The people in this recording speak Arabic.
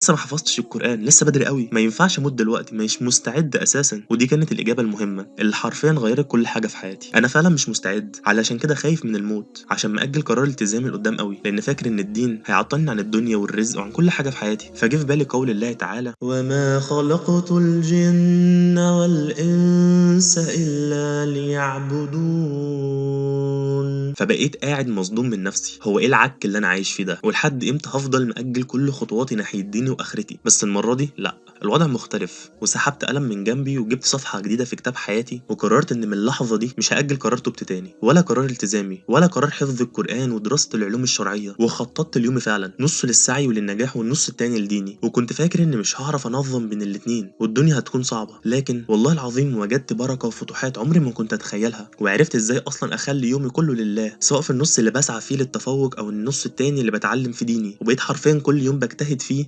لسه ما حفظتش القرآن، لسه بدري أوي، ما ينفعش أموت دلوقتي، مش مستعد أساسًا، ودي كانت الإجابة المهمة اللي حرفيًا غيّرت كل حاجة في حياتي. أنا فعلًا مش مستعد، علشان كده خايف من الموت، عشان مأجل قرار التزامي لقدّام أوي، لإن فاكر إن الدين هيعطّلني عن الدنيا والرزق وعن كل حاجة في حياتي. فجه في بالي قول الله تعالى: وما خلقت الجن والإنس إلا ليعبدون. فبقيت قاعد مصدوم من نفسي، هو إيه العك اللي أنا عايش فيه ده؟ ولحد إمتى هافضل مأجل كل خطواتي ناحية ديني وآخرتي؟ بس المرة دي لأ، الوضع مختلف، وسحبت قلم من جنبي وجبت صفحة جديدة في كتاب حياتي، وقررت إن من اللحظة دي مش هأجل قرار توبتي تاني، ولا قرار التزامي، ولا قرار حفظ القرآن ودراسة العلوم الشرعية. وخططت ليومي فعلا، نص للسعي وللنجاح والنص التاني لديني، وكنت فاكر إني مش هعرف أنظم بين الاتنين والدنيا هتكون صعبة، لكن والله العظيم وجدت بركة وفتوحات عمري ما كنت أتخيلها، وعرفت إزاي أصلا أخلي يومي كله لله، سواء في النص اللي بسعى فيه للتفوق أو النص التاني اللي بتعلم في ديني. وبقيت حرفيا كل يوم بجتهد فيه